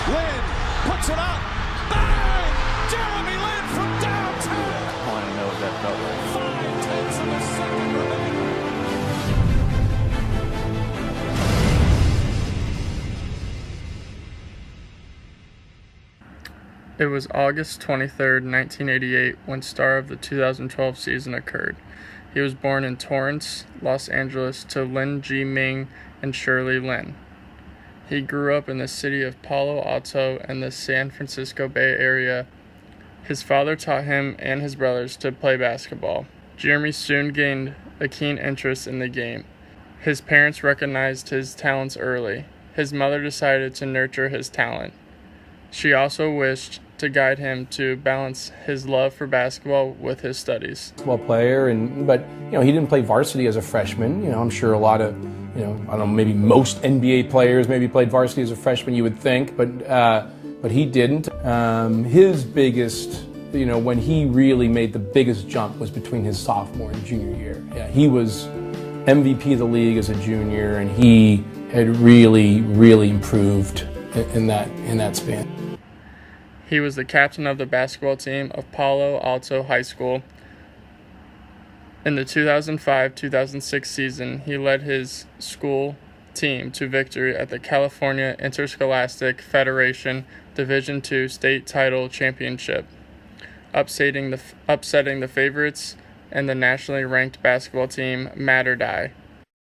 Lin puts it up. Bang! Jeremy Lin from downtown. I want to know what that felt like. 5/10 of a second remaining. It was August 23, 1988, when star of the 2012 season occurred. He was born in Torrance, Los Angeles, to Lin Ji Ming and Shirley Lin. He grew up in the city of Palo Alto and the San Francisco Bay Area. His father taught him and his brothers to play basketball. Jeremy soon gained a keen interest in the game. His parents recognized his talents early. His mother decided to nurture his talent. She also wished to guide him to balance his love for basketball with his studies. Basketball player, but he didn't play varsity as a freshman. I'm sure a lot of, I don't know, maybe most NBA players maybe played varsity as a freshman, you would think, but he didn't. His biggest, when he really made the biggest jump was between his sophomore and junior year. Yeah, he was MVP of the league as a junior, and he had really, really improved in that span. He was the captain of the basketball team of Palo Alto High School. In the 2005-2006 season, he led his school team to victory at the California Interscholastic Federation Division II State Title Championship, upsetting the favorites and the nationally ranked basketball team Matterdai.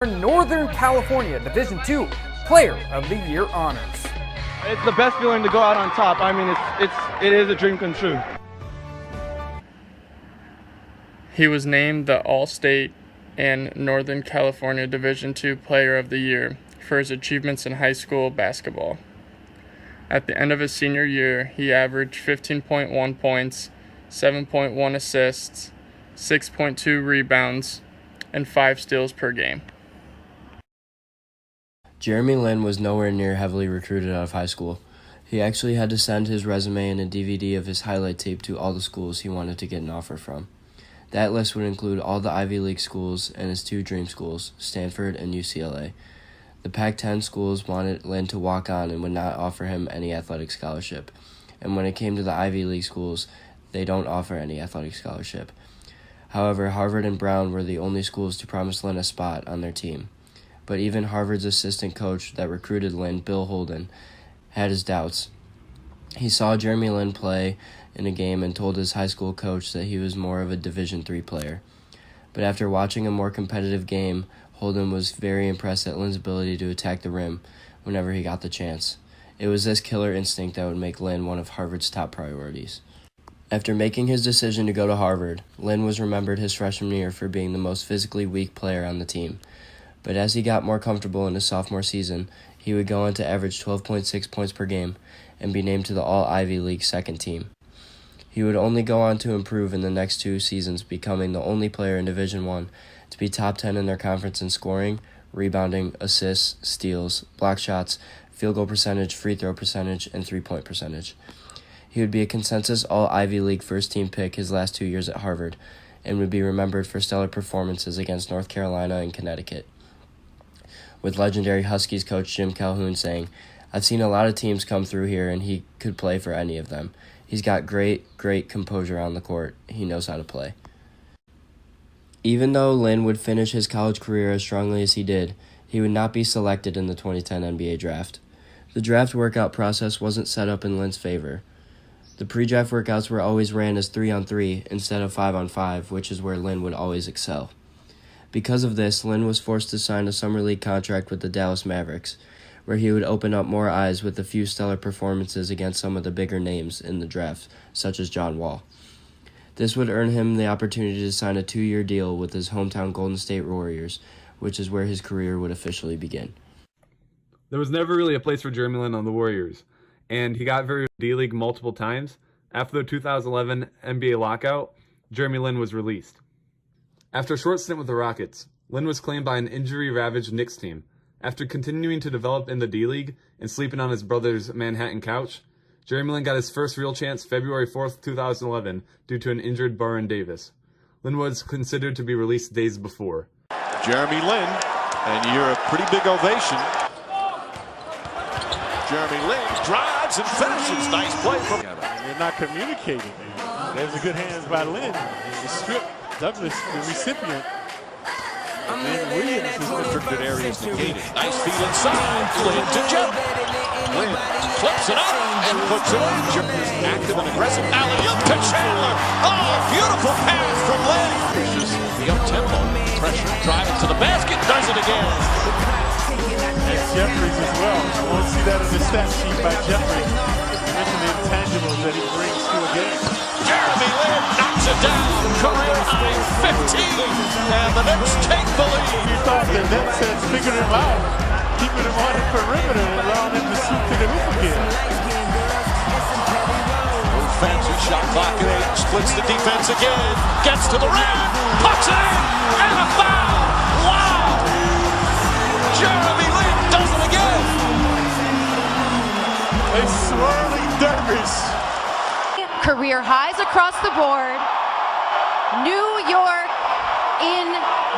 Northern California Division II Player of the Year honors. It's the best feeling to go out on top. I mean, it is a dream come true. He was named the All-State and Northern California Division II Player of the Year for his achievements in high school basketball. At the end of his senior year, he averaged 15.1 points, 7.1 assists, 6.2 rebounds, and 5 steals per game. Jeremy Lin was nowhere near heavily recruited out of high school. He actually had to send his resume and a DVD of his highlight tape to all the schools he wanted to get an offer from. That list would include all the Ivy League schools and his 2 dream schools, Stanford and UCLA. The Pac-10 schools wanted Lin to walk on and would not offer him any athletic scholarship. And when it came to the Ivy League schools, they don't offer any athletic scholarship. However, Harvard and Brown were the only schools to promise Lin a spot on their team. But even Harvard's assistant coach that recruited Lin, Bill Holden, had his doubts. He saw Jeremy Lin play in a game and told his high school coach that he was more of a Division III player. But after watching a more competitive game, Holden was very impressed at Lin's ability to attack the rim whenever he got the chance. It was this killer instinct that would make Lin one of Harvard's top priorities. After making his decision to go to Harvard, Lin was remembered his freshman year for being the most physically weak player on the team. But as he got more comfortable in his sophomore season, he would go on to average 12.6 points per game and be named to the All-Ivy League second team. He would only go on to improve in the next 2 seasons, becoming the only player in Division I to be top 10 in their conference in scoring, rebounding, assists, steals, block shots, field goal percentage, free throw percentage, and three-point percentage. He would be a consensus All-Ivy League first-team pick his last 2 years at Harvard and would be remembered for stellar performances against North Carolina and Connecticut, with legendary Huskies coach Jim Calhoun saying, "I've seen a lot of teams come through here and he could play for any of them. He's got great composure on the court. He knows how to play." Even though Lin would finish his college career as strongly as he did, he would not be selected in the 2010 NBA draft. The draft workout process wasn't set up in Lin's favor. The pre-draft workouts were always ran as 3-on-3 instead of 5-on-5, which is where Lin would always excel. Because of this, Lin was forced to sign a summer league contract with the Dallas Mavericks, where he would open up more eyes with a few stellar performances against some of the bigger names in the draft, such as John Wall. This would earn him the opportunity to sign a 2-year deal with his hometown Golden State Warriors, which is where his career would officially begin. There was never really a place for Jeremy Lin on the Warriors, and he got very D-League multiple times. After the 2011 NBA lockout, Jeremy Lin was released. After a short stint with the Rockets, Lin was claimed by an injury-ravaged Knicks team. After continuing to develop in the D-League and sleeping on his brother's Manhattan couch, Jeremy Lin got his first real chance February 4th, 2011 due to an injured Baron Davis. Lin was considered to be released days before. Jeremy Lin, and you're a pretty big ovation. Jeremy Lin drives and finishes. Nice play from. They're not communicating. There's a good hands by Lin. The strip, Douglas, the recipient. And Williams is restricted areas negated. Nice feed inside. Lin to Jeff. Lin flips it up and puts it in. Jeff is active and aggressive. Alley-oop to Chandler. Oh, beautiful pass from Lin. Pushes the up-tempo. Pressure, driving to the basket. Does it again. And Jeffries as well. You won't see that in the stat sheet by Jeffries. Mention the intangibles that he brings to a game. Jeremy Lin knocks it down. Career high 15. And the Knicks take the lead. You thought the Nets had figured him out, keeping him on the perimeter and allowing him to shoot to the hoop again. Fancy shot clock at 8. Splits the defense again. Gets to the rim. Puts it in. And a foul. Wow. Jeremy Lin does it again. A swirling dervish. Career highs across the board. New York in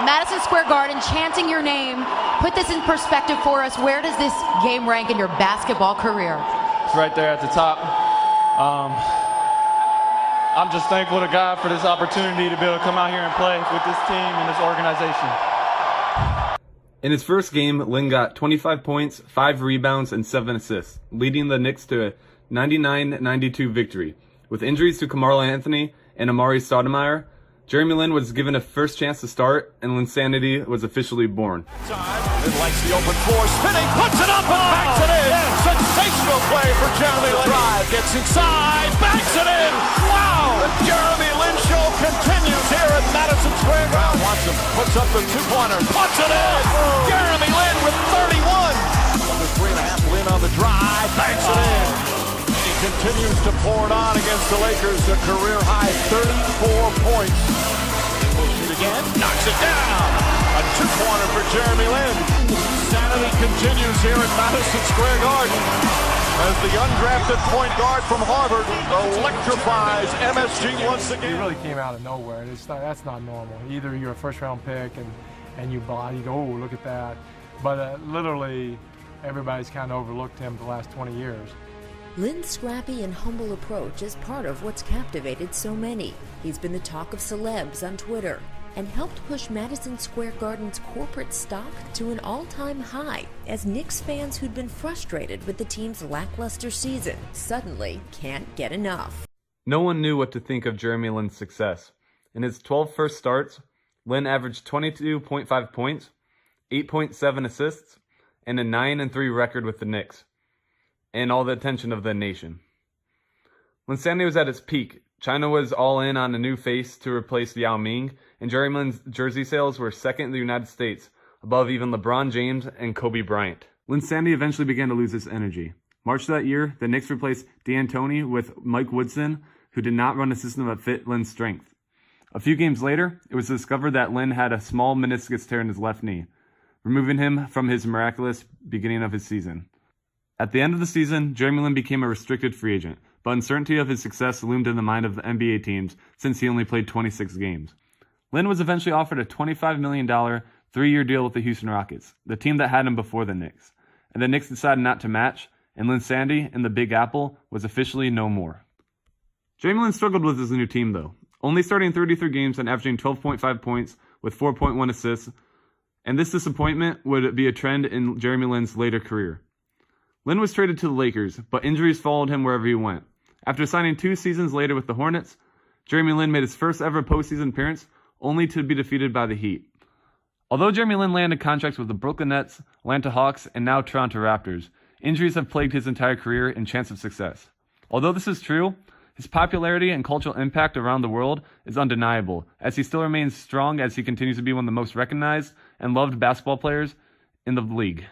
Madison Square Garden chanting your name. Put this in perspective for us. Where does this game rank in your basketball career? It's right there at the top. I'm just thankful to God for this opportunity to be able to come out here and play with this team and this organization. In his first game, Lin got 25 points, 5 rebounds, and 7 assists, leading the Knicks to a 99-92 victory. With injuries to Carmelo Anthony and Amari Stoudemire, Jeremy Lin was given a first chance to start, and Linsanity was officially born. Lin likes the open floor, spinning, puts it up and backs it in. Sensational play for Jeremy Lin. Drive, gets inside, backs it in. Wow! The Jeremy Lin show continues here at Madison Square Garden. Watson puts up the two-pointer, puts it in. Jeremy Lin with 31. Under 3.5, Lin on the drive, banks it in. He continues to pour it on against the Lakers, a career high 34 points. Will shoot again, knocks it down. A two-pointer for Jeremy Lin. Sanity continues here at Madison Square Garden as the undrafted point guard from Harvard electrifies MSG once again. He really came out of nowhere. That's not normal. Either you're a first-round pick and you go, oh, look at that. But literally, everybody's kind of overlooked him the last 20 years. Lin's scrappy and humble approach is part of what's captivated so many. He's been the talk of celebs on Twitter and helped push Madison Square Garden's corporate stock to an all-time high as Knicks fans who'd been frustrated with the team's lackluster season suddenly can't get enough. No one knew what to think of Jeremy Lin's success. In his 12 first starts, Lin averaged 22.5 points, 8.7 assists, and a 9-3 record with the Knicks, and all the attention of the nation. Linsanity was at its peak. China was all in on a new face to replace Yao Ming, and Jeremy Lin's jersey sales were second in the United States, above even LeBron James and Kobe Bryant. Linsanity eventually began to lose its energy. March of that year, the Knicks replaced D'Antoni with Mike Woodson, who did not run a system that fit Lin's strength. A few games later, it was discovered that Lin had a small meniscus tear in his left knee, removing him from his miraculous beginning of his season. At the end of the season, Jeremy Lin became a restricted free agent, but uncertainty of his success loomed in the mind of the NBA teams since he only played 26 games. Lin was eventually offered a $25 million 3-year deal with the Houston Rockets, the team that had him before the Knicks, and the Knicks decided not to match, and Linsanity and the Big Apple was officially no more. Jeremy Lin struggled with his new team though, only starting 33 games and averaging 12.5 points with 4.1 assists, and this disappointment would be a trend in Jeremy Lin's later career. Lin was traded to the Lakers, but injuries followed him wherever he went. After signing 2 seasons later with the Hornets, Jeremy Lin made his first ever postseason appearance, only to be defeated by the Heat. Although Jeremy Lin landed contracts with the Brooklyn Nets, Atlanta Hawks, and now Toronto Raptors, injuries have plagued his entire career and chance of success. Although this is true, his popularity and cultural impact around the world is undeniable, as he still remains strong as he continues to be one of the most recognized and loved basketball players in the league.